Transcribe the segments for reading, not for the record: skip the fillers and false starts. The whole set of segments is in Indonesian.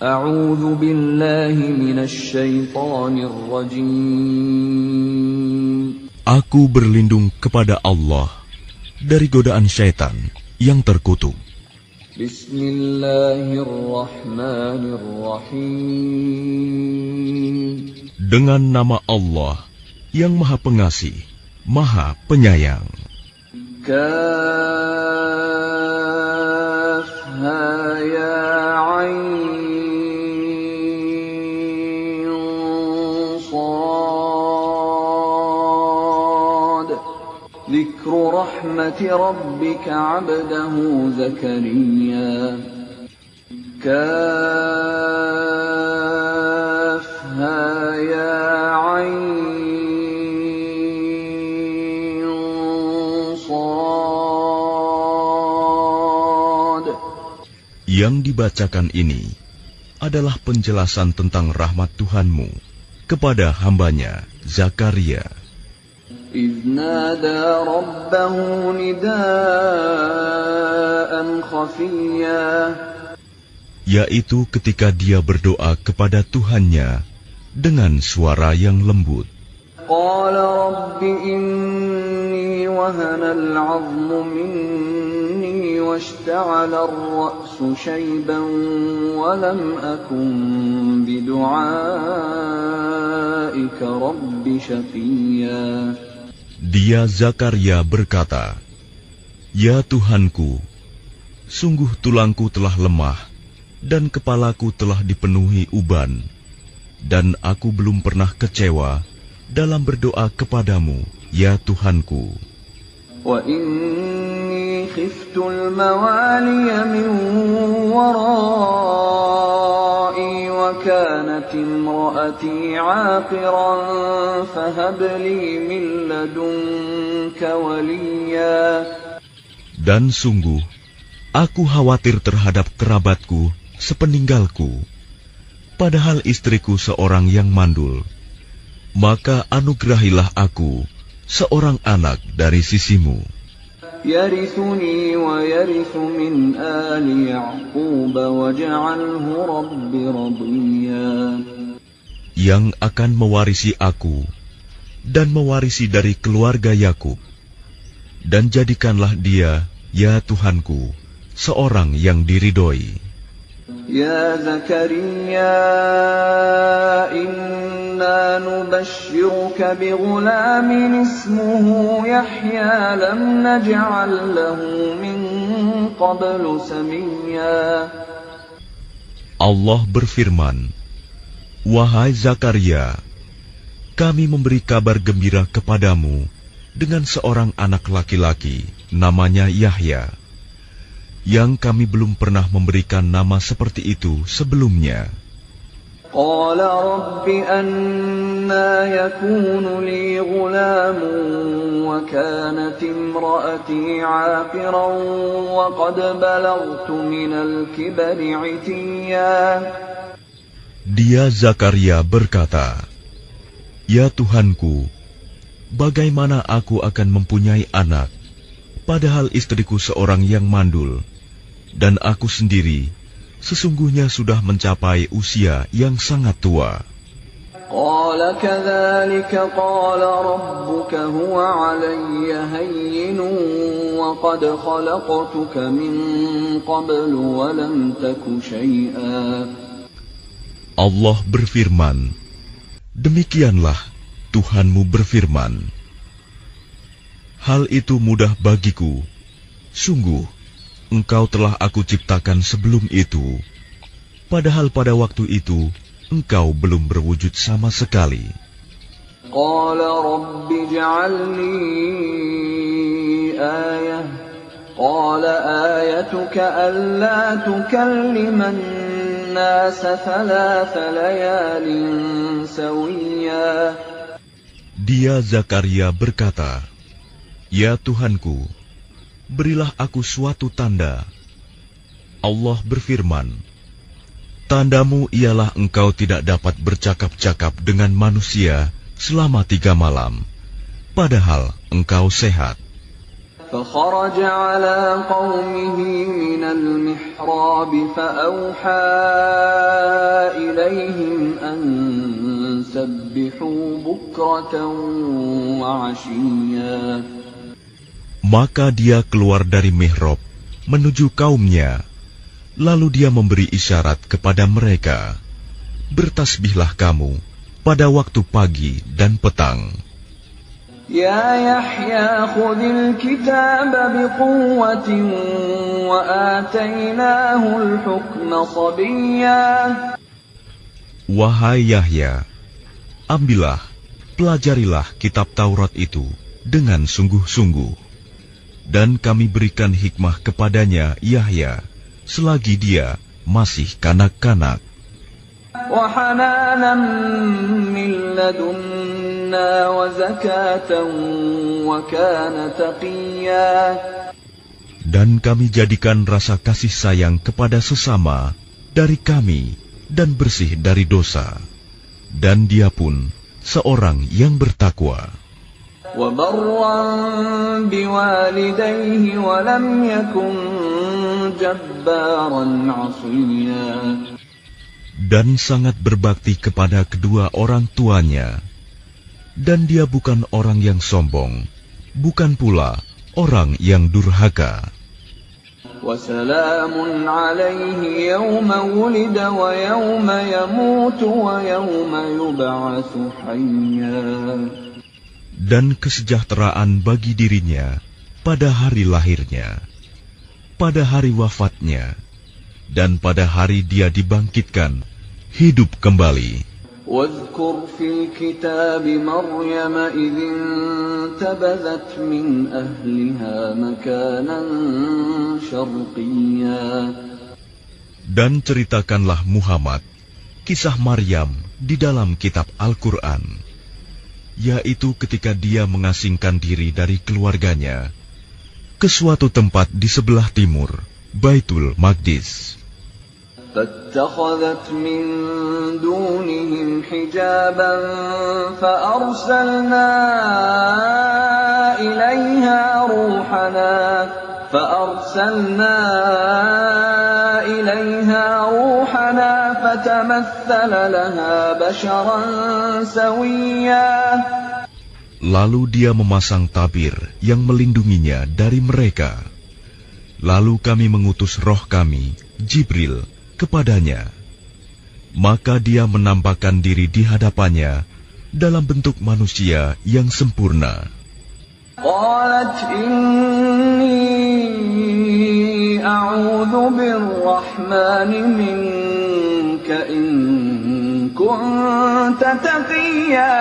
A'udzu billahi minasy syaithanir rajim. Aku berlindung kepada Allah dari godaan syaitan yang terkutuk. Bismillahirrahmanirrahim. Dengan nama Allah yang Maha Pengasih, Maha Penyayang. Kaf ha ya ain sad. Dzikru rahmati rabbika 'abdahu Zakariya. Kaf ha ya ain sad. Yang dibacakan ini adalah penjelasan tentang rahmat Tuhanmu kepada hambanya Zakaria. إذ نادى ربه نداء خفيا. Yaitu ketika dia berdoa kepada Tuhannya dengan suara yang lembut. قال رب إني وهن العظم مني واشتعل الرأس شيبا ولم أكن بدعائك رب شقيا. Dia Zakaria berkata, "Ya Tuhanku, sungguh tulangku telah lemah dan kepalaku telah dipenuhi uban, dan aku belum pernah kecewa dalam berdoa kepadamu, ya Tuhanku. وَإِنِّي خِفْتُ الْمَوَالِيَ مِنْ وَرَائِي وَكَانَتِ امْرَأَتِي عَاقِرًا فَهَبْ لِي مِنْ لَدُنْكَ وَلِيًّا. Dan sungguh, aku khawatir terhadap kerabatku sepeninggalku, padahal istriku seorang yang mandul. Maka anugerahilah aku seorang anak dari sisimu. يَرِثُنِي وَيَرِثُ مِنْ آلِ يَعْقُوبَ وَاجْعَلْهُ رَبِّ رَضِيًّا. Yang akan mewarisi aku dan mewarisi dari keluarga Yakub, dan jadikanlah dia, ya Tuhanku, seorang yang diridhoi. Ya Zakaria, inna nubashshiruka bighulamin ismuhu Yahya lam naj'al lahu min qablu samiyya. Allah berfirman, "Wahai Zakaria, kami memberi kabar gembira kepadamu dengan seorang anak laki-laki, namanya Yahya, yang kami belum pernah memberikan nama seperti itu sebelumnya." Qala rabbi anna yakunu li ghulamun wa kanat imra'ati 'aqiran wa qad balaghtu minal kibri 'itiyya. Dia Zakaria berkata, "Ya Tuhanku, bagaimana aku akan mempunyai anak, padahal istriku seorang yang mandul, dan aku sendiri sesungguhnya sudah mencapai usia yang sangat tua." Qala kadzalika qala rabbuka huwa 'alayya hayyinun wa qad khalaqtuka min qablu wa lam taku syai'a. Allah berfirman, "Demikianlah Tuhanmu berfirman, hal itu mudah bagiku. Sungguh, engkau telah aku ciptakan sebelum itu, padahal pada waktu itu engkau belum berwujud sama sekali." Qala rabbi ij'al li ayah. Qala ayatuka alla tukalliman nasa thalatha layalin sawiyya. Dia Zakaria berkata, "Ya Tuhanku, berilah aku suatu tanda." Allah berfirman, "Tandamu ialah engkau tidak dapat bercakap-cakap dengan manusia selama 3 malam, padahal engkau sehat." فخرج على قومه من المحراب فأوحى إليهم أن سبحوا بكرة وعشيا. Maka dia keluar dari mihrab menuju kaumnya, lalu dia memberi isyarat kepada mereka, bertasbihlah kamu pada waktu pagi dan petang. Ya Yahya khudil kitab biquwwatin wa atainahul hukma sabiyya. Wahai Yahya, ambillah, pelajarilah kitab Taurat itu dengan sungguh-sungguh, dan kami berikan hikmah kepadanya Yahya selagi dia masih kanak-kanak. Wa hananan min ladunna wa zakatan wa kana taqiyya. Dan kami jadikan rasa kasih sayang kepada sesama dari kami dan bersih dari dosa, dan dia pun seorang yang bertakwa. وَبَرًّا بِوَالِدَيْهِ وَلَمْ يَكُنْ جَبَّارًا عَصِيًّا. Dan sangat berbakti kepada kedua orang tuanya, dan dia bukan orang yang sombong, bukan pula orang yang durhaka. وَسَلَامٌ عَلَيْهِ يَوْمَ وُلِدَ وَيَوْمَ يَمُوتُ وَيَوْمَ يُبْعَثُ حَيًّا. Dan kesejahteraan bagi dirinya pada hari lahirnya, pada hari wafatnya, dan pada hari dia dibangkitkan hidup kembali. واذكر في الكتاب مريم إذ انتبذت من أهلها مكانا شرقيا. Dan ceritakanlah Muhammad kisah Maryam di dalam kitab Al-Quran, yaitu ketika dia mengasingkan diri dari keluarganya ke suatu tempat di sebelah timur, Baitul Maqdis. فاتخذت من دونهم حجابا فأرسلنا إليها روحنا فتمثل لها بشرا سويا. Lalu dia memasang tabir yang melindunginya dari mereka. Lalu kami mengutus roh kami, Jibril, kepadanya. Maka dia menampakkan diri di hadapannya dalam bentuk manusia yang sempurna. قالت إني أعوذ بالرحمن منك إن كنت تقيا.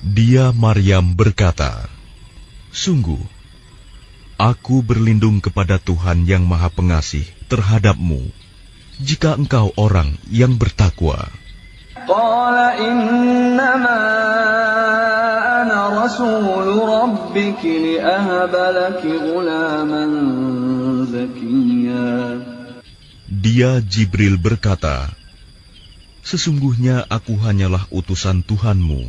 Dia Maryam berkata, sungguh, aku berlindung kepada Tuhan yang Maha Pengasih terhadapmu, jika engkau orang yang bertakwa. Qala innama ana rasul rabbiki li'ahaba laki ghulaman zakiyya. Dia Jibril berkata, sesungguhnya aku hanyalah utusan Tuhanmu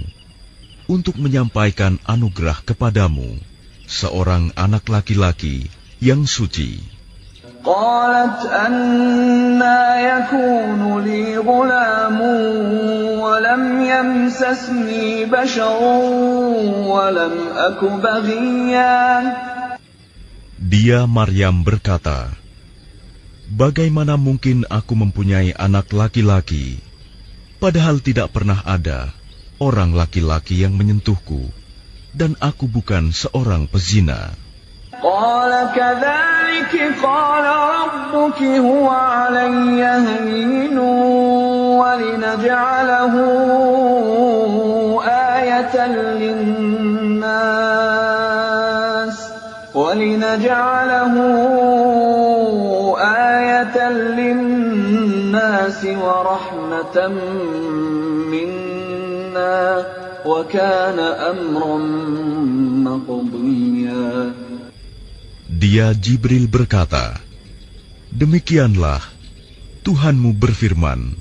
untuk menyampaikan anugerah kepadamu, seorang anak laki-laki yang suci. قالت أنى يكون لي غلام ولم يمسسني بشر ولم أك بغيا. Dia Maryam berkata, bagaimana mungkin aku mempunyai anak laki-laki, padahal tidak pernah ada orang laki-laki yang menyentuhku, dan aku bukan seorang pezina. قال كذلك قال ربك هو علي هين ولنجعله آية للناس ورحمة منا وكان أمرا مقضيا. Dia Jibril berkata, demikianlah Tuhanmu berfirman,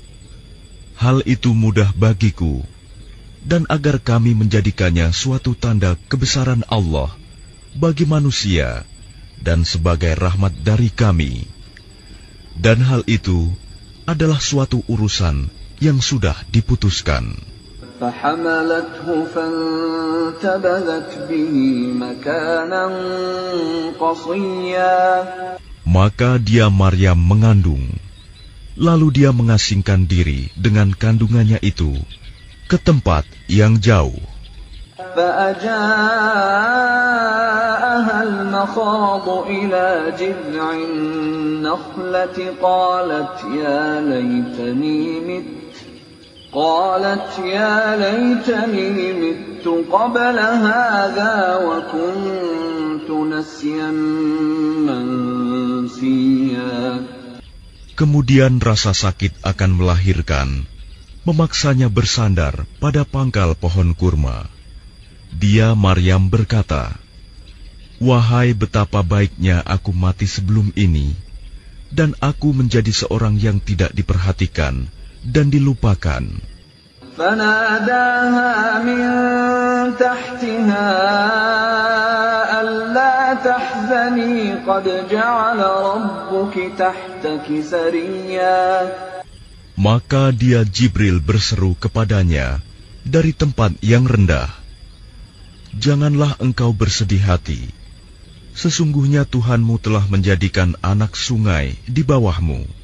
hal itu mudah bagiku, dan agar kami menjadikannya suatu tanda kebesaran Allah bagi manusia dan sebagai rahmat dari kami. Dan hal itu adalah suatu urusan yang sudah diputuskan. فحملته فانتبذت به مكانا قصيا. Maka dia Maryam mengandung, lalu dia mengasingkan diri dengan kandungannya itu ke tempat yang jauh. فأجاءها المخاض إلى جذع النخلة قالت يا ليتني مت قبل هذا وكنت نسيا منسيا. Kemudian rasa sakit akan melahirkan, memaksanya bersandar pada pangkal pohon kurma. Dia Maryam berkata, "Wahai betapa baiknya aku mati sebelum ini, dan aku menjadi seorang yang tidak diperhatikan dan dilupakan." فناداها من تحتها ألا تحزني قد جعل ربك تحتك سريا. Maka dia Jibril berseru kepadanya dari tempat yang rendah, "Janganlah engkau bersedih hati. Sesungguhnya Tuhanmu telah menjadikan anak sungai di bawahmu.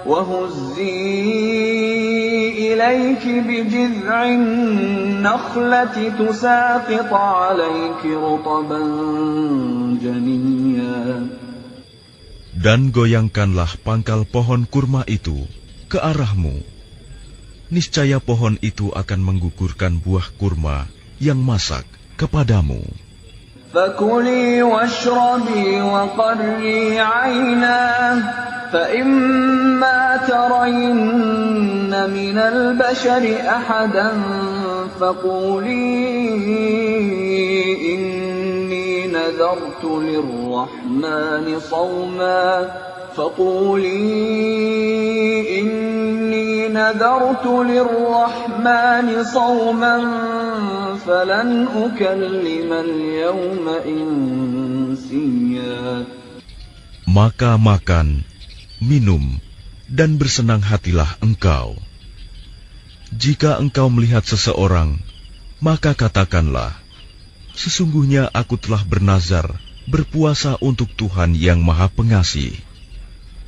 وهزي إليك بجذع النخلة تساقط عليك رطبا جنيا." Dan goyangkanlah pangkal pohon kurma itu ke arahmu. Niscaya pohon itu akan menggugurkan buah kurma yang masak kepadamu. فكلي واشربي وقري عينا فإما ترين من البشر أحدا فقولي إني نذرت للرحمن صوما فلن أكلم اليوم إنسيا. Maka makan, minum, dan bersenang hatilah engkau. Jika engkau melihat seseorang, maka katakanlah, "Sesungguhnya aku telah bernazar berpuasa untuk Tuhan yang Maha Pengasih.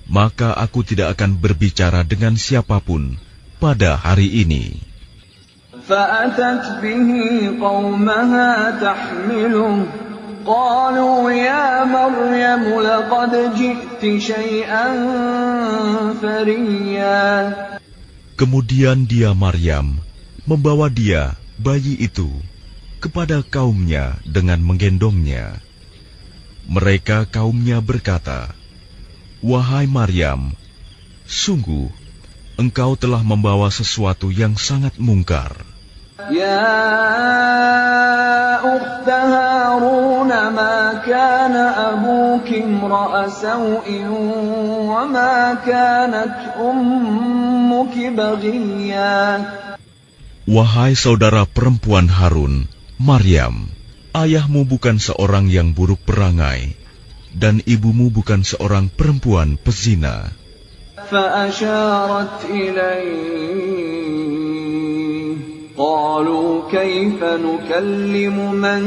Maka aku tidak akan berbicara dengan siapapun pada hari ini." فأتت به قومها تحمله قالوا يا مريم لقد جئت شيئا فريا. Kemudian dia Maryam membawa dia, bayi itu, kepada kaumnya dengan menggendongnya. Mereka kaumnya berkata, "Wahai Maryam, sungguh engkau telah membawa sesuatu yang sangat mungkar." يا أخت هارون ما كان أبوك امرأ سوء وما كانت أمك بغيا. Wahai saudara perempuan Harun, Maryam, ayahmu bukan seorang yang buruk perangai, dan ibumu bukan seorang perempuan pezina. فأشارت إليه قالوا كيف نكلم من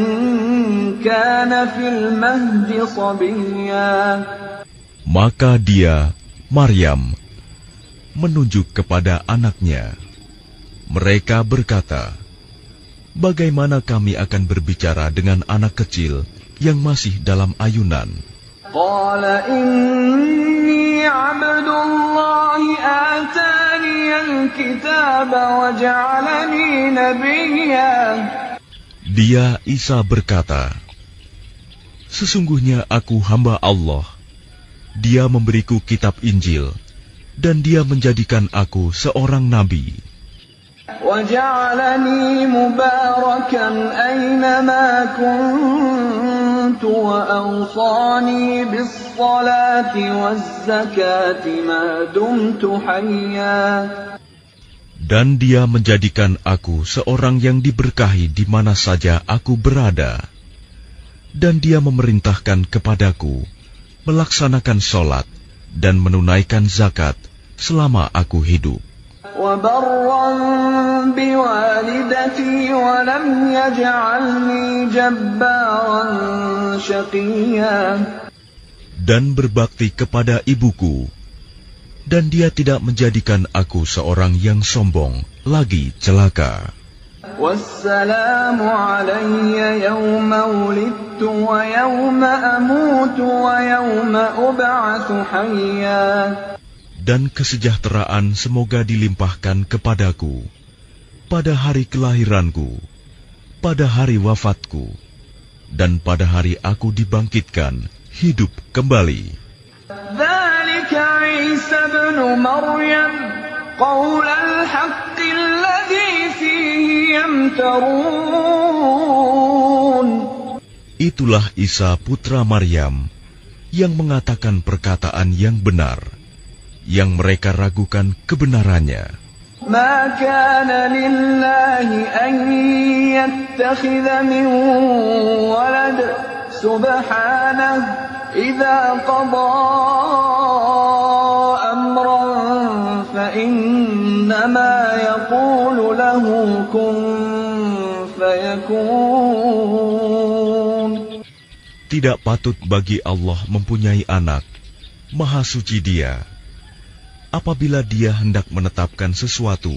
كان في المهد صبيا. Maka dia, Maryam, menunjuk kepada anaknya. Mereka berkata, "Bagaimana kami akan berbicara dengan anak kecil yang masih dalam ayunan?" قال إني عبد الله آتاني الكتاب وجعلني نبيا. Dia Isa berkata, "Sesungguhnya aku hamba Allah. Dia memberiku kitab Injil, dan dia menjadikan aku seorang nabi. وجعلني مباركا أينما كنت وأوصاني بالصلاة والزكاة ما دمت حيا." Dan dia menjadikan aku seorang yang diberkahi di mana saja aku berada. Dan dia memerintahkan kepadaku melaksanakan sholat dan menunaikan zakat selama aku hidup. وبرا بوالدتي ولم يجعلني جبارا شقيا. Dan berbakti kepada ibuku, dan Dia tidak menjadikan aku seorang yang sombong, lagi celaka. والسلام علي يوم ولدت ويوم أموت ويوم أبعث حيا. Dan kesejahteraan semoga dilimpahkan kepadaku pada hari kelahiranku, pada hari wafatku, dan pada hari aku dibangkitkan hidup kembali. ذلك عيسى ابن مريم قول الحق الذي فيه يمترون. Itulah Isa putra Maryam yang mengatakan perkataan yang benar, yang mereka ragukan kebenarannya. ما كان لله أن يتخذ من ولد سبحانه إذا قضى أمرا فإنما يقول له كن فيكون. Tidak patut bagi Allah mempunyai anak, Maha Suci Dia. Apabila Dia hendak menetapkan sesuatu,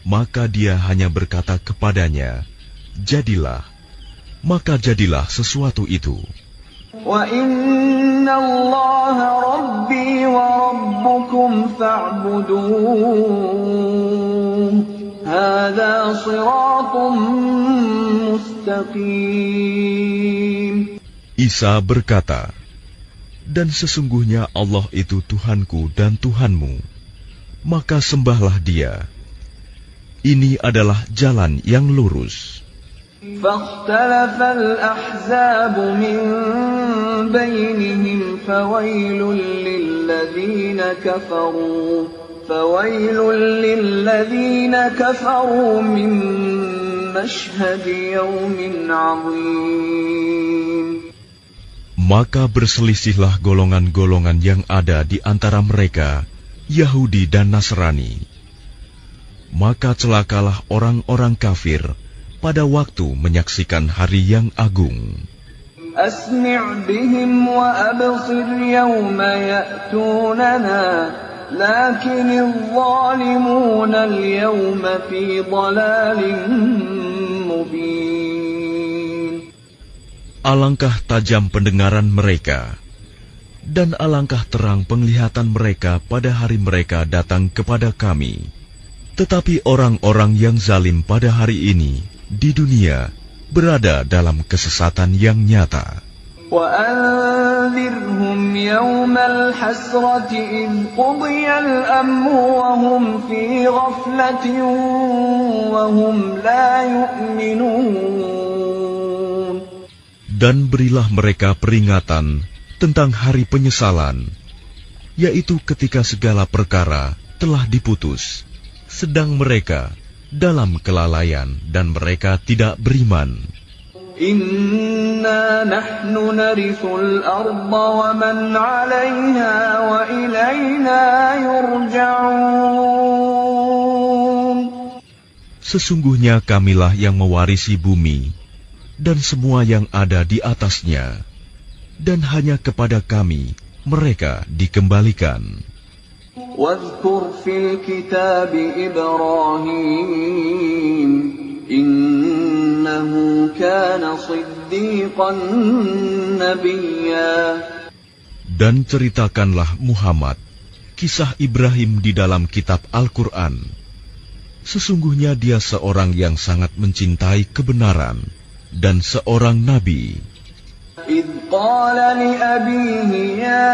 maka Dia hanya berkata kepadanya, jadilah, maka jadilah sesuatu itu. وَإِنَّ اللَّهَ رَبِّي وَرَبُّكُمْ فَاعْبُدُوهُ هَذَا صِرَاطٌ مُسْتَقِيمٌ. Isa berkata, dan sesungguhnya Allah itu Tuhanku dan Tuhanmu, maka sembahlah Dia. Ini adalah jalan yang lurus. فاختلف الأحزاب من بينهم فويل للذين كفروا من مشهد يوم عظيم. Maka berselisihlah golongan-golongan yang ada di antara mereka, Yahudi dan Nasrani. Maka celakalah orang-orang kafir pada waktu menyaksikan hari yang agung. أسمع بهم وأبصر يوم يأتوننا لكن الظالمون اليوم في ضلال مبين. Alangkah tajam pendengaran mereka, dan alangkah terang penglihatan mereka pada hari mereka datang kepada kami. Tetapi orang-orang yang zalim pada hari ini di dunia berada dalam kesesatan yang nyata. وَأَنذِرْهُمْ يَوْمَ الْحَسْرَةِ إِذْ قُضِيَ الْأَمْرُ وَهُمْ فِي غَفْلَةٍ وَهُمْ لَا يُؤْمِنُونَ. Dan berilah mereka peringatan tentang hari penyesalan, yaitu ketika segala perkara telah diputus, sedang mereka dalam kelalaian dan mereka tidak beriman. Inna nahnu narithul arda wa man 'alayha wa ilayna yurja'un. Sesungguhnya kamilah yang mewarisi bumi dan semua yang ada di atasnya, dan hanya kepada kami mereka dikembalikan. واذكر في الكتاب إبراهيم إنه كان صديقا نبيا. Dan ceritakanlah Muhammad kisah Ibrahim di dalam kitab Al-Quran. Sesungguhnya dia seorang yang sangat mencintai kebenaran dan seorang nabi. إذ قال لأبيه يا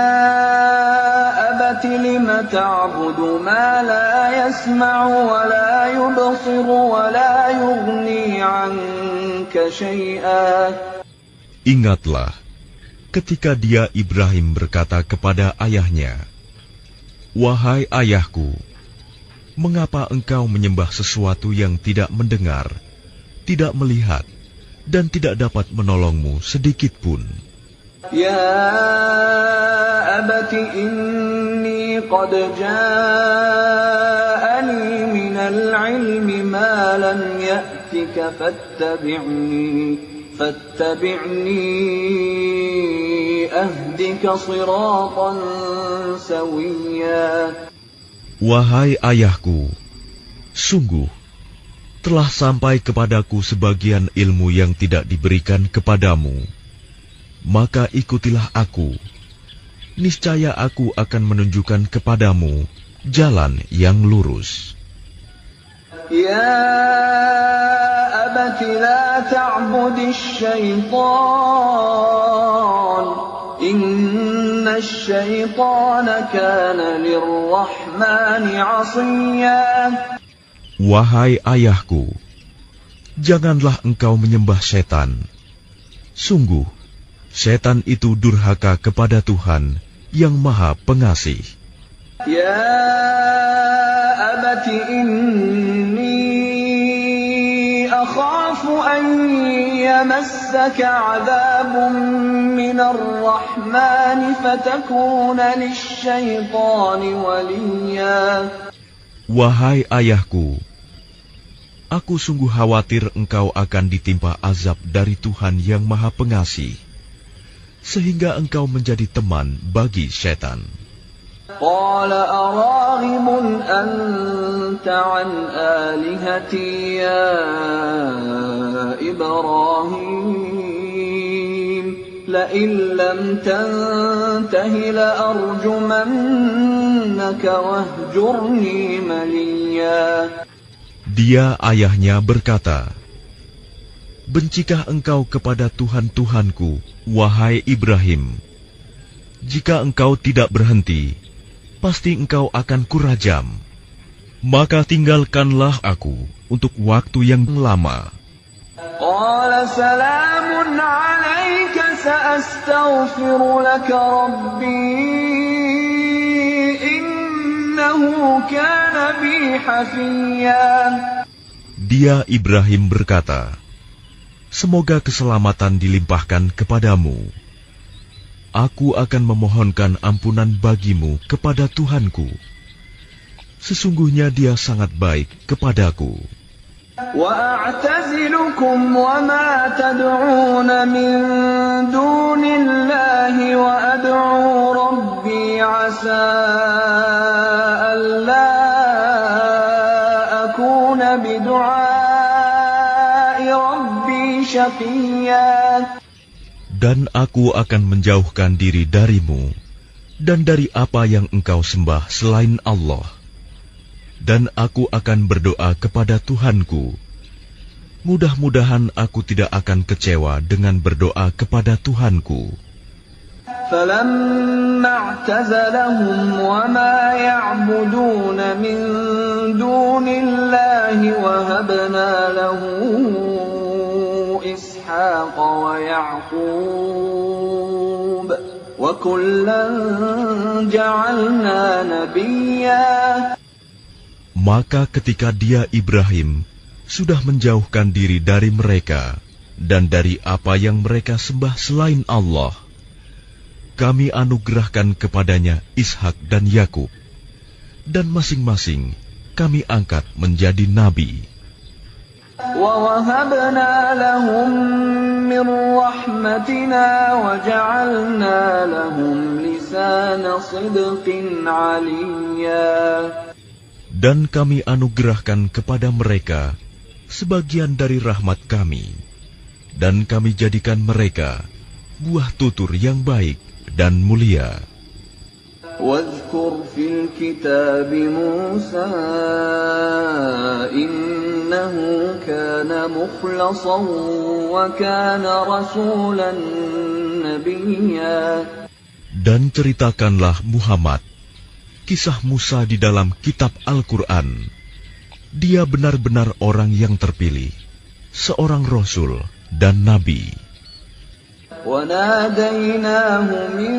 أبت لم تعبد ما لا يسمع ولا يبصر ولا يغني عنك شيئا. Ingatlah ketika dia Ibrahim berkata kepada ayahnya, wahai ayahku, mengapa engkau menyembah sesuatu yang tidak mendengar, tidak melihat, dan tidak dapat menolongmu sedikit pun? يا أبت إني قد جاءني من العلم ما لم يأتك فاتبعني أهدك صراطا سويا. Wahai ayahku, sungguh telah sampai kepadaku sebagian ilmu yang tidak diberikan kepadamu. Maka ikutilah aku. Niscaya aku akan menunjukkan kepadamu jalan yang lurus. Ya abati la ta'budis syaitan. Inna syaitana kana lirrahmani 'asiyya. Wahai ayahku, janganlah engkau menyembah setan. Sungguh, setan itu durhaka kepada Tuhan yang Maha Pengasih. Ya abati inni akhafu an yamassaka 'adzabun minar rahmani fatakuna lisyaitani waliya. Wahai ayahku, aku sungguh khawatir engkau akan ditimpa azab dari Tuhan yang Maha Pengasih, sehingga engkau menjadi teman bagi setan. Qala araghibun anta an alihati ya Ibrahim, la in lam tantahi la arjumannaka wahjurni maliya. Dia ayahnya berkata, bencikah engkau kepada Tuhan-Tuhanku, wahai Ibrahim? Jika engkau tidak berhenti, pasti engkau akan kurajam. Maka tinggalkanlah aku untuk waktu yang lama. Qala salamun alayka sa'astaghfiru laka rabbi innahu kana bi hafiyya. Dia Ibrahim berkata, semoga keselamatan dilimpahkan kepadamu. Aku akan memohonkan ampunan bagimu kepada Tuhanku. Sesungguhnya Dia sangat baik kepadaku. وَأَعْتَزِلُكُمْ وَمَا تَدْعُونَ مِن دُونِ اللَّهِ وَأَدْعُو رَبِّي عَسَىٰ أَلَّا أَكُونَ بِدُعَاءِ رَبِّي شَقِيًّا. Dan aku akan menjauhkan diri darimu dan dari apa yang engkau sembah selain Allah. Dan aku akan berdoa kepada Tuhanku. Mudah-mudahan aku tidak akan kecewa dengan berdoa kepada Tuhanku. فَلَمَّا اعْتَزَلَهُمْ وَمَا يَعْبُدُونَ مِن دُونِ اللَّهِ وَهَبْنَا لَهُ إِسْحَاقَ وَيَعْقُوبَ وَكُلًّا جَعَلْنَا نَبِيًّا. Maka ketika dia Ibrahim sudah menjauhkan diri dari mereka dan dari apa yang mereka sembah selain Allah, kami anugerahkan kepadanya Ishak dan Yakub, dan masing-masing kami angkat menjadi nabi. وَوَهَبْنَا لَهُم مِّن رَّحْمَتِنَا وَجَعَلْنَا لَهُمْ لِسَانَ صِدْقٍ عَلِيًّا. Dan kami anugerahkan kepada mereka sebagian dari rahmat kami, dan kami jadikan mereka buah tutur yang baik dan mulia. واذكر في الكتاب موسى إنه كان مخلصا وكان رسولا نبيا. Dan ceritakanlah Muhammad kisah Musa di dalam kitab Al-Quran. Dia benar-benar orang yang terpilih, seorang Rasul dan Nabi. وَنَادَيْنَاهُ مِنْ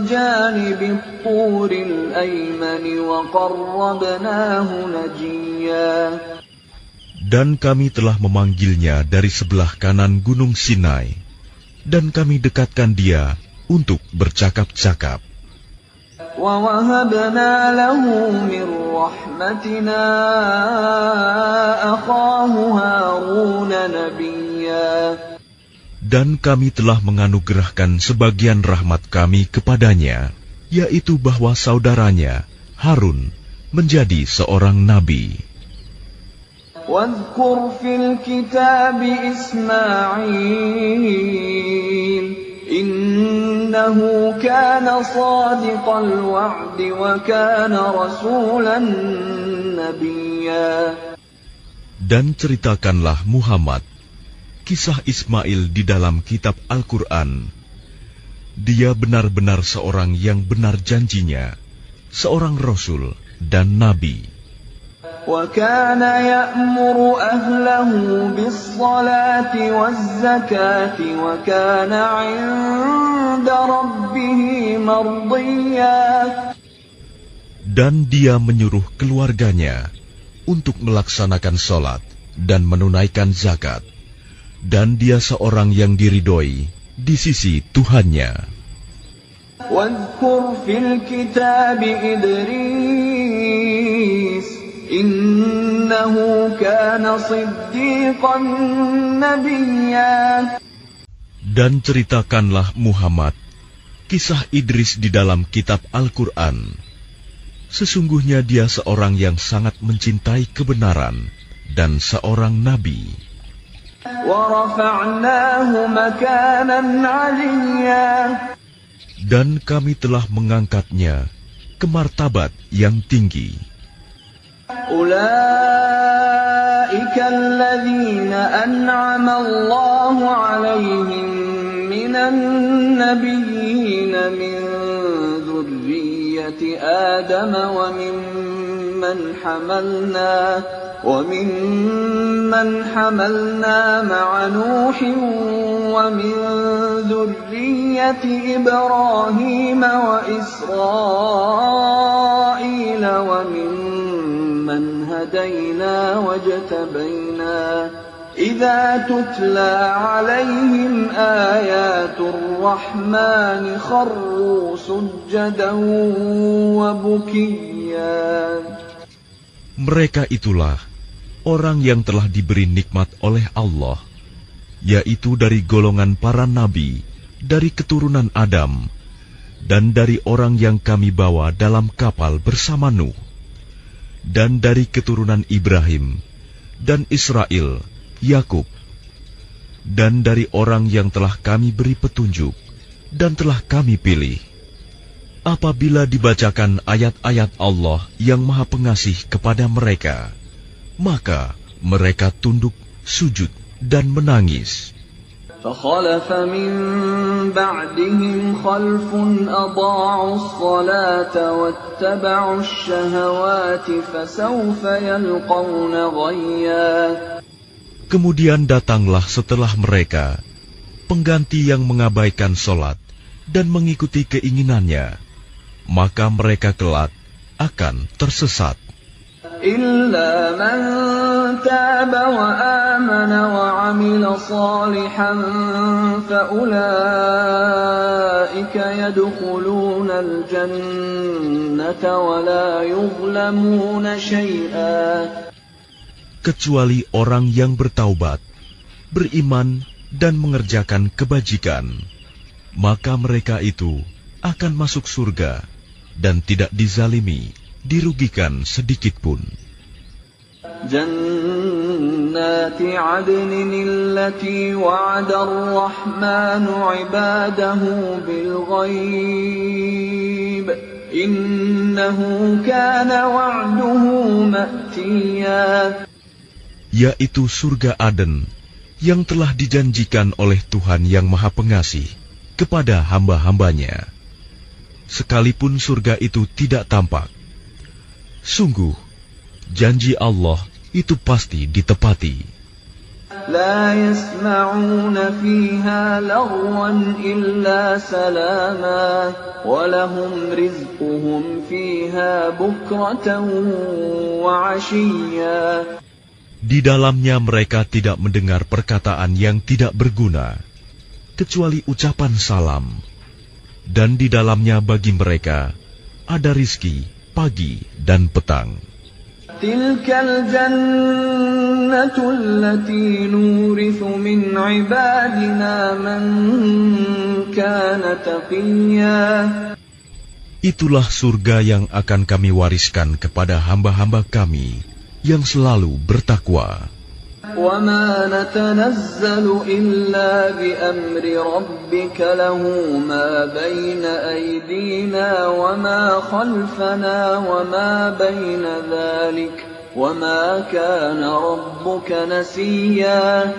جَانِبِ الطُّورِ الْأَيْمَنِ وَقَرَّبْنَاهُ نَجِيًّا. Dan kami telah memanggilnya dari sebelah kanan Gunung Sinai, dan kami dekatkan dia untuk bercakap-cakap. وَوَهَبْنَا لَهُ مِنْ رَحْمَتِنَا أَخَاهُ هَارُونَ نَبِيًّا. Dan kami telah menganugerahkan sebagian rahmat kami kepadanya, yaitu bahwa saudaranya Harun menjadi seorang nabi. وَاذْكُرْ فِي الْكِتَابِ إِسْمَاعِيلَ إِنَّهُ كَانَ صَادِقَ الْوَعْدِ وَكَانَ رَسُولًا نَبِيًّا. Dan ceritakanlah Muhammad kisah Ismail di dalam kitab Al-Quran. Dia benar-benar seorang yang benar janjinya, seorang Rasul dan Nabi. وَكَانَ يَأْمُرُ أَهْلَهُ بِالصَّلَاةِ وَالزَّكَاةِ وَكَانَ عِندَ رَبِّهِ مَرْضِيًّا. Dan dia menyuruh keluarganya untuk melaksanakan sholat dan menunaikan zakat. Dan dia seorang yang diridhoi di sisi Tuhannya. وَاذْكُرْ فِي الْكِتَابِ إِدْرِيسَ إِنَّهُ كَانَ صِدِّيقًا نَبِيًّا. Dan ceritakanlah Muhammad kisah Idris di dalam kitab Al-Quran. Sesungguhnya dia seorang yang sangat mencintai kebenaran dan seorang nabi. وَرَفَعْنَاهُ مَكَانًا عَلِيًّا. Dan kami telah mengangkatnya ke martabat yang tinggi. أُولَئِكَ الَّذِينَ أَنْعَمَ اللَّهُ عَلَيْهِمْ مِنَ النَّبِيِّينَ مِنْ ذُرِّيَّةِ آدَمَ وَمِمَّنْ حَمَلْنَا مَعَ نُوحٍ وَمِنْ ذُرِّيَّةِ إِبْرَاهِيمَ وَإِسْرَائِيلَ وَمِمَّنْ هَدَيْنَا وَاجْتَبَيْنَا إِذَا تُتْلَى عَلَيْهِمْ آيَاتُ الرَّحْمَنِ خَرُّوا سُجَّدًا وَبُكِيًّا. Mereka itulah orang yang telah diberi nikmat oleh Allah, yaitu dari golongan para nabi, dari keturunan Adam, dan dari orang yang kami bawa dalam kapal bersama Nuh, dan dari keturunan Ibrahim, dan Israel, Yakub, dan dari orang yang telah kami beri petunjuk, dan telah kami pilih. Apabila dibacakan ayat-ayat Allah yang Maha Pengasih kepada mereka, maka mereka tunduk, sujud, dan menangis. فَخَلَفَ مِنْ بَعْدِهِمْ خَلْفٌ أَضَاعُوا الصَّلَاةَ وَاتَّبَعُوا الشَّهَوَاتِ فَسَوْفَ يَلْقَوْنَ غَيًّا. Kemudian datanglah setelah mereka pengganti yang mengabaikan sholat dan mengikuti keinginannya, maka mereka kelak akan tersesat. إِلَّا مَنْ تَابَ وَآمَنَ وَعَمِلَ صَالِحًا فَأُولَئِكَ يَدْخُلُونَ الْجَنَّةَ وَلَا يُظْلَمُونَ شَيْئًا. Kecuali orang yang bertaubat, beriman, dan mengerjakan kebajikan, maka mereka itu akan masuk surga dan tidak dizalimi, dirugikan sedikitpun. جنات عدن التي وعد الرحمن عباده بالغيب إنه كان وعده مأتيا. Yaitu surga Aden yang telah dijanjikan oleh Tuhan yang Maha Pengasih kepada hamba-hambanya. Sekalipun surga itu tidak tampak, sungguh janji Allah itu pasti ditepati. لا يسمعون فيها لغوا إلا سلاما ولهم رزقهم فيها بكرة وعشيا. Di dalamnya mereka tidak mendengar perkataan yang tidak berguna, kecuali ucapan salam, dan di dalamnya bagi mereka ada rizki pagi dan petang. Tilkal jannatu allati nurithu min ibadina man kana taqiyya. Itulah surga yang akan kami wariskan kepada hamba-hamba kami yang selalu bertakwa. وَمَا نَتَنَزَّلُ إِلَّا بِأَمْرِ رَبِّكَ لَهُ مَا بَيْنَ أَيْدِينَا وَمَا خَلْفَنَا وَمَا بَيْنَ ذَلِكَ وَمَا كَانَ رَبُّكَ نَسِيًّا.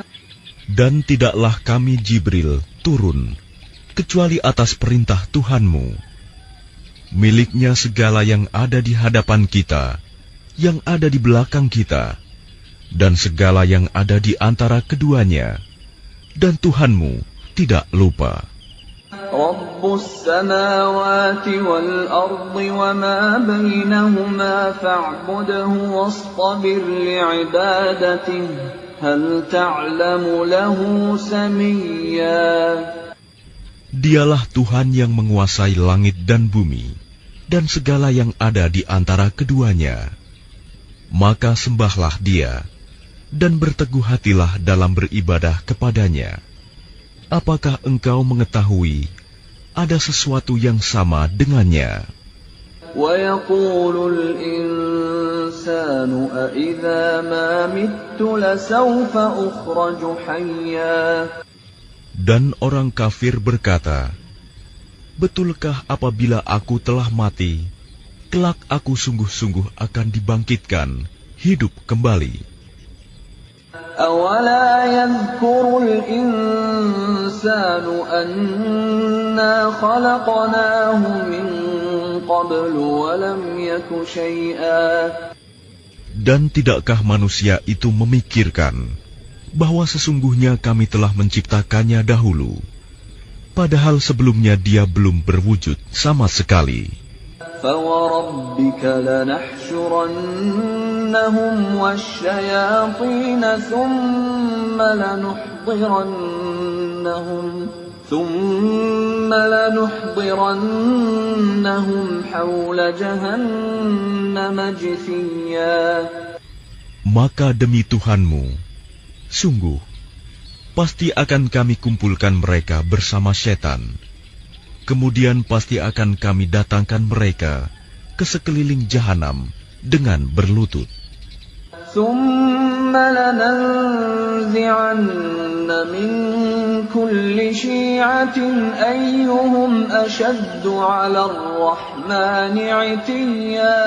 Dan tidaklah kami Jibril turun kecuali atas perintah Tuhanmu. Miliknya segala yang ada di hadapan kita, yang ada di belakang kita, dan segala yang ada di antara keduanya, dan Tuhanmu tidak lupa. Rabbus samawati wal ardi wa ma bainahuma fa'budhu wastabir li'ibadatihi hal ta'lamu lahu samiyya. Dialah Tuhan yang menguasai langit dan bumi dan segala yang ada di antara keduanya. Maka sembahlah Dia dan berteguh hatilah dalam beribadah kepadanya. Apakah engkau mengetahui ada sesuatu yang sama dengannya? وَيَقُولُ الْإِنسَانُ أَإِذَا مَا مِتُّ لَسَوْفَ أُخْرَجُ حَيًّا. Dan orang kafir berkata, betulkah apabila aku telah mati, kelak aku sungguh-sungguh akan dibangkitkan, hidup kembali. أَوَلَا يَذْكُرُ الْإِنسَانُ أَنَّا خَلَقْنَاهُ مِنْ قَبْلُ وَلَمْ يَكُ شَيْئًا. Dan tidakkah manusia itu memikirkan bahwa sesungguhnya kami telah menciptakannya dahulu, padahal sebelumnya dia belum berwujud sama sekali. فَوَرَبِّكَ لَنَحْشُرَنَّهُمْ وَالشَّيَاطِينَ ثُمَّ لَنُحْضِرَنَّهُمْ حَوْلَ جَهَنَّمَ جِثِيًّا. Maka demi Tuhanmu, sungguh, pasti akan kami kumpulkan mereka bersama setan. Kemudian pasti akan kami datangkan mereka ke sekeliling jahanam dengan berlutut. ثُمَّ لَنَنزِعَنَّ مِنْ كُلِّ شِيعَةٍ أَيُّهُمْ أَشَدُّ عَلَى الرَّحْمَنِ عِتِيًّا.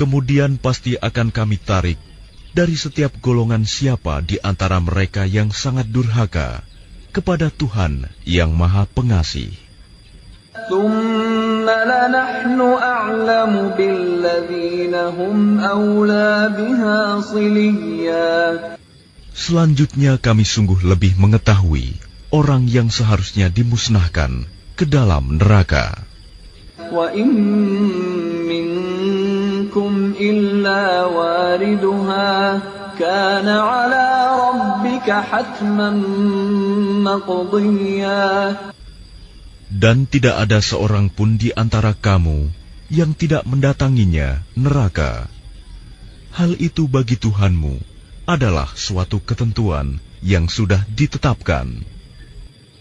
Kemudian pasti akan kami tarik dari setiap golongan siapa di antara mereka yang sangat durhaka kepada Tuhan yang Maha Pengasih. ثُمَّ لَنَحْنُ أَعْلَمُ بِالَّذِينَ هُمْ أَوْلَى بِهَا صِلِيًّا. Selanjutnya kami sungguh lebih mengetahui orang yang seharusnya dimusnahkan ke dalam neraka. وَإِن مِّنكُمْ إِلَّا وَارِدُهَا كَانَ عَلَى رَبِّكَ حَتْمًا مَّقْضِيًّا. Dan tidak ada seorang pun di antara kamu yang tidak mendatanginya neraka. Hal itu bagi Tuhanmu adalah suatu ketentuan yang sudah ditetapkan.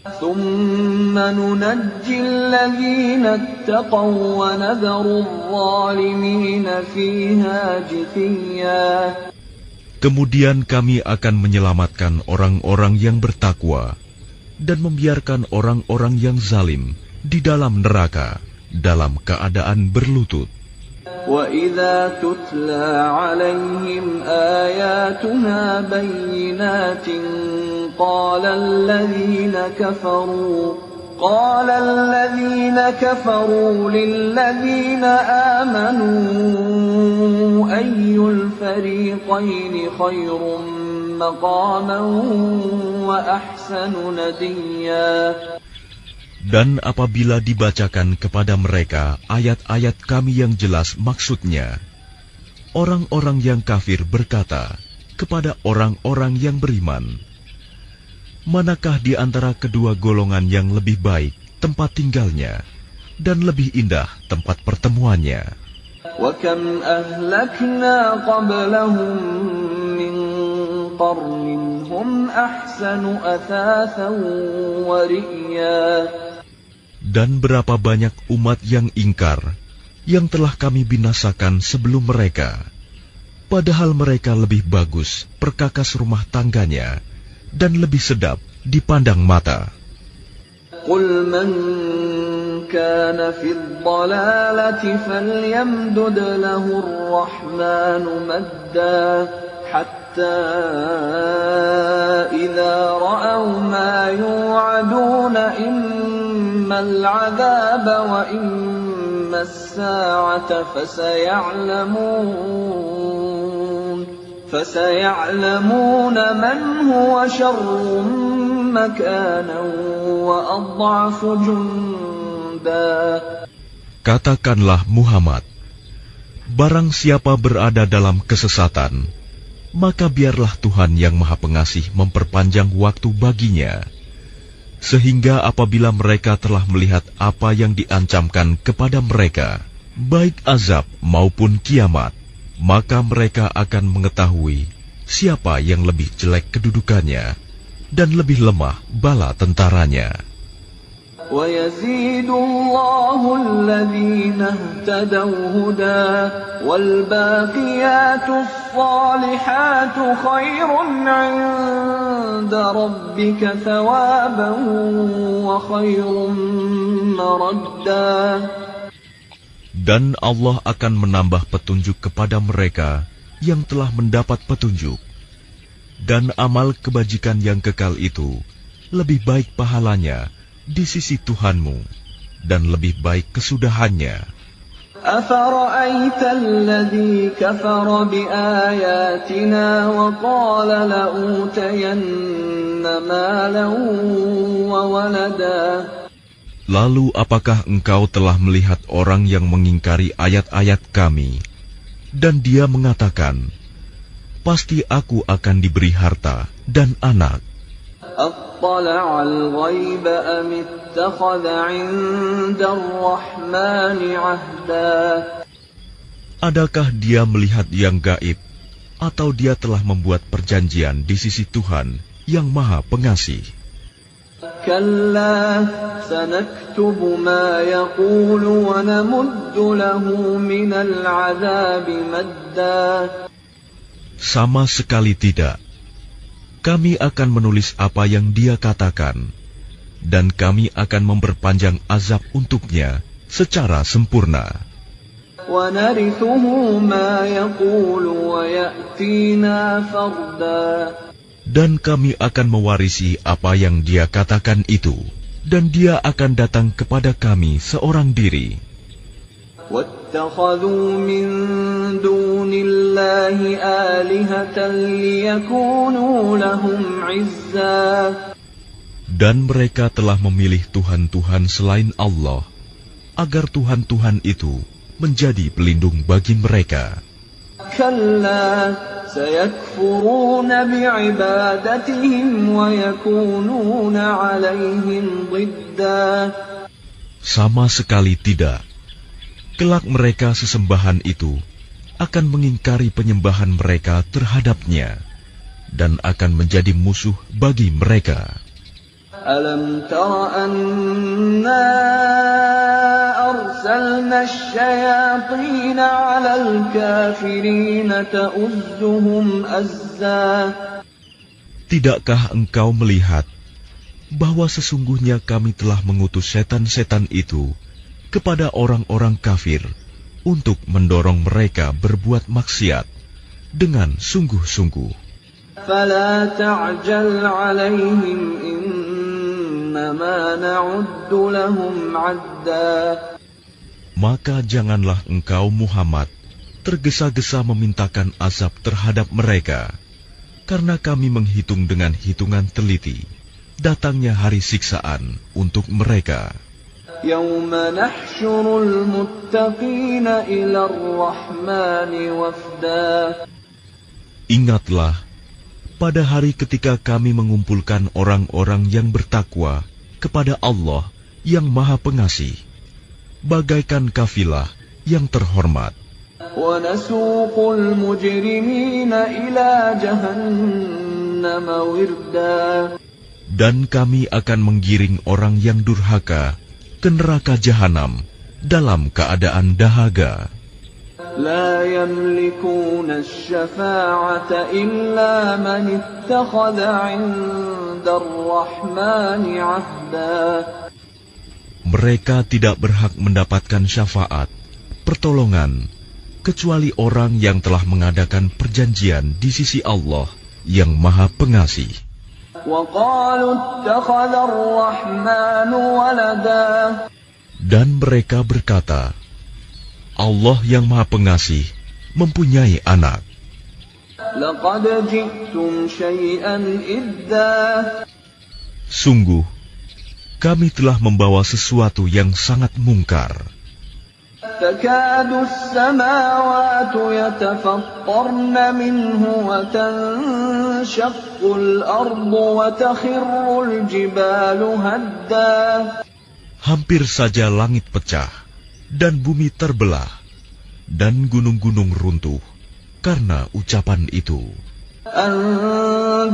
ثُمَّ نُنَجِّي الَّذِينَ اتَّقَوْا وَنَذَرُ الظَّالِمِينَ فِيهَا جِثِيًّا. Kemudian kami akan menyelamatkan orang-orang yang bertakwa dan membiarkan orang-orang yang zalim di dalam neraka dalam keadaan berlutut. وَإِذَا تُتْلَى عَلَيْهِمْ آيَاتُنَا بَيِّنَاتٍ قَالَ الَّذِينَ كَفَرُوا لِلَّذِينَ آمَنُوا أَيُّ الْفَرِيقَيْنِ خَيْرٌ مَّقَامًا وَأَحْسَنُ نَدِيًّا. Dan apabila dibacakan kepada mereka ayat-ayat kami yang jelas maksudnya, orang-orang yang kafir berkata kepada orang-orang yang beriman, Manakah di antara kedua golongan yang lebih baik tempat tinggalnya dan lebih indah tempat pertemuannya? وَكَمْ أَهْلَكْنَا قَبْلَهُمْ مِنْ قَرْنٍ هُمْ أَحْسَنُ أَثَاثًا وَرِئْيًا. Dan berapa banyak umat yang ingkar yang telah kami binasakan sebelum mereka, padahal mereka lebih bagus perkakas rumah tangganya dan lebih sedap dipandang mata. قُلْ مَنْ كَانَ فِي الضَّلَالَةِ فَلْيَمْدُدْ لَهُ الرَّحْمَنُ مَدًّا حَتَّى إِذَا رَأَوْا مَا يُوعَدُونَ إِمَّا الْعَذَابَ وَإِمَّا السَّاعَةَ فَسَيَعْلَمُونَ مَنْ هُوَ شَرٌّ مَكَانًا وَأَضْعَفُ جُنْدًا. Katakanlah Muhammad, barang siapa berada dalam kesesatan, maka biarlah Tuhan yang Maha Pengasih memperpanjang waktu baginya, sehingga apabila mereka telah melihat apa yang diancamkan kepada mereka, baik azab maupun kiamat, maka mereka akan mengetahui siapa yang lebih jelek kedudukannya dan lebih lemah bala tentaranya. وَيَزِيدُ اللَّهُ الَّذِينَ اهْتَدَوْا هُدًى وَالْبَاقِيَاتُ الصَّالِحَاتُ خَيْرٌ عِندَ رَبِّكَ ثَوَابًا وَخَيْرٌ مَرَدًّا. Dan Allah akan menambah petunjuk kepada mereka yang telah mendapat petunjuk. Dan amal kebajikan yang kekal itu lebih baik pahalanya di sisi Tuhanmu dan lebih baik kesudahannya. أَفَرَأَيْتَ الَّذِي كَفَرَ بِآيَاتِنَا وَقَالَ لَأُوتَيَنَّ مَالًا وَوَلَدًا. Lalu apakah engkau telah melihat orang yang mengingkari ayat-ayat kami, dan dia mengatakan, pasti aku akan diberi harta dan anak. أَطَّلَعَ الْغَيْبَ أَمِ اتَّخَذَ عِندَ الرَّحْمَنِ عَهْدًا. Adakah dia melihat yang gaib, atau dia telah membuat perjanjian di sisi Tuhan yang Maha Pengasih? كَلَّا سَنَكْتُبُ مَا يَقُولُ وَنَمُدُّ لَهُ مِنَ الْعَذَابِ مَدًّا. Sama sekali tidak. Kami akan menulis apa yang dia katakan, dan kami akan memperpanjang azab untuknya secara sempurna. وَنَرِثُهُ مَا يَقُولُ وَيَأْتِينَا فَرْدًا. Dan kami akan mewarisi apa yang dia katakan itu, dan dia akan datang kepada kami seorang diri. وَاتَّخَذُوا مِن دُونِ اللَّهِ آلِهَةً لِيَكُونُوا لَهُمْ عِزًّا. Dan mereka telah memilih Tuhan-Tuhan selain Allah, agar Tuhan-Tuhan itu menjadi pelindung bagi mereka. كَلَّا سَيَكْفُرُونَ بِعِبَادَتِهِمْ وَيَكُونُونَ عَلَيْهِمْ ضِدًّا. Sama sekali tidak. Kelak mereka sesembahan itu akan mengingkari penyembahan mereka terhadapnya dan akan menjadi musuh bagi mereka. أَلَمْ تَرَ أَنَّا أَرْسَلْنَا الشَّيَاطِينَ عَلَى الْكَافِرِينَ تَؤُزُّهُمْ أَزًّا. Tidakkah engkau melihat bahwa sesungguhnya kami telah mengutus setan-setan itu kepada orang-orang kafir untuk mendorong mereka berbuat maksiat dengan sungguh-sungguh? فَلَا تَعْجَلْ عَلَيْهِمْ إِنَّمَا نَعُدُّ لَهُمْ عَدًّا. Maka janganlah engkau Muhammad tergesa-gesa memintakan azab terhadap mereka, karena kami menghitung dengan hitungan teliti datangnya hari siksaan untuk mereka. يَوْمَ نَحْشُرُ الْمُتَّقِينَ إِلَى الرَّحْمَنِ وَفْدًا. Ingatlah, pada hari ketika kami mengumpulkan orang-orang yang bertakwa kepada Allah yang Maha Pengasih, bagaikan kafilah yang terhormat. وَنَسُوقُ الْمُجْرِمِينَ إِلَى جَهَنَّمَ وِرْدًا. Dan kami akan menggiring orang yang durhaka ke neraka jahanam dalam keadaan dahaga. لا يملكون الشفاعة إلا من اتخذ عند الرحمن عهدا. Mereka tidak berhak mendapatkan syafaat, pertolongan, kecuali orang yang telah mengadakan perjanjian di sisi Allah yang Maha Pengasih. وقالوا اتخذ الرحمن ولدا. Dan mereka berkata, Allah yang Maha Pengasih mempunyai anak. لقد جئتم شيئا إدا. Sungguh, kami telah membawa sesuatu yang sangat mungkar. تكاد السماوات يتفطرن منه وتنشق الأرض وتخر الجبال هدا. Hampir saja langit pecah dan bumi terbelah dan gunung-gunung runtuh karena ucapan itu. أن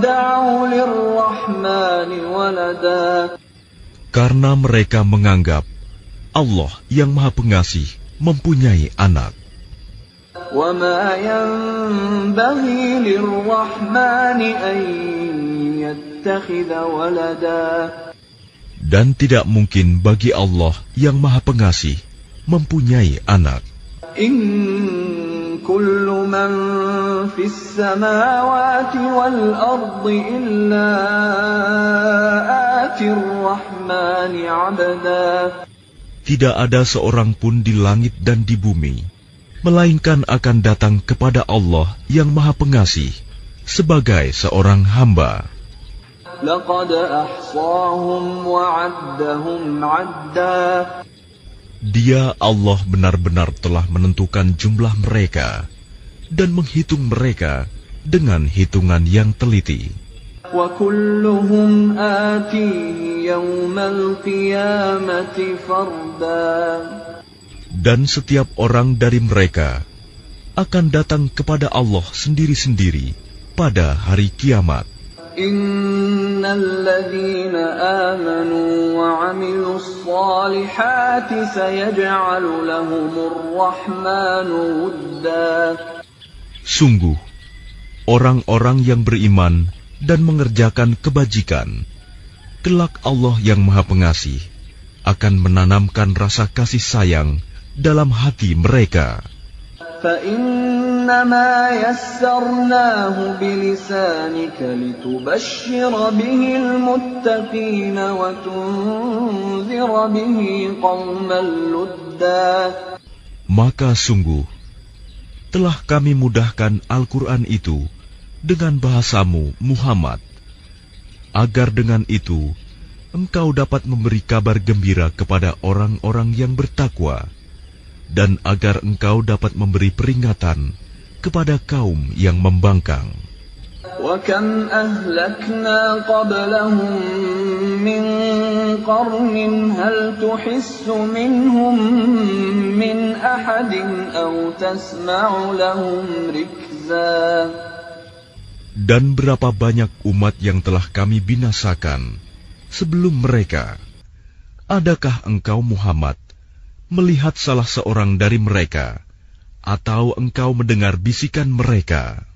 دعوا للرحمن ولدا. Karena mereka menganggap Allah yang Maha Pengasih mempunyai anak. وما ينبغي للرحمن أن يتخذ ولدا. Dan tidak mungkin bagi Allah yang Maha Pengasih mempunyai anak. إن كل من في السماوات والأرض إلا آتي الرحمن عبدا. Tidak ada seorang pun di langit dan di bumi, melainkan akan datang kepada Allah yang Maha Pengasih sebagai seorang hamba. لقد أحصاهم وعدهم عدا. Dia Allah benar-benar telah menentukan jumlah mereka dan menghitung mereka dengan hitungan yang teliti. وكلهم آتيه يوم القيامة فردا. Dan setiap orang dari mereka akan datang kepada Allah sendiri-sendiri pada hari kiamat. إن الذين آمنوا وعملوا الصالحات سيجعل لهم الرحمن ودا. Sungguh, orang-orang yang beriman dan mengerjakan kebajikan, kelak Allah yang Maha Pengasih akan menanamkan rasa kasih sayang dalam hati mereka. فإنما يسرناه بلسانك لتبشر به المتقين وتنذر به قوما لدا. Maka sungguh, telah kami mudahkan Al-Quran itu dengan bahasamu, Muhammad, agar dengan itu engkau dapat memberi kabar gembira kepada orang-orang yang bertakwa, dan agar engkau dapat memberi peringatan kepada kaum yang membangkang. وَكَمْ أَهْلَكْنَا قَبْلَهُمْ مِنْ قَرْنٍ هَلْ تُحِسُّ مِنْهُمْ مِنْ أَحَدٍ أَوْ تَسْمَعُ لَهُمْ رِكْزًا. Dan berapa banyak umat yang telah kami binasakan sebelum mereka. Adakah engkau Muhammad melihat salah seorang dari mereka, atau engkau mendengar bisikan mereka?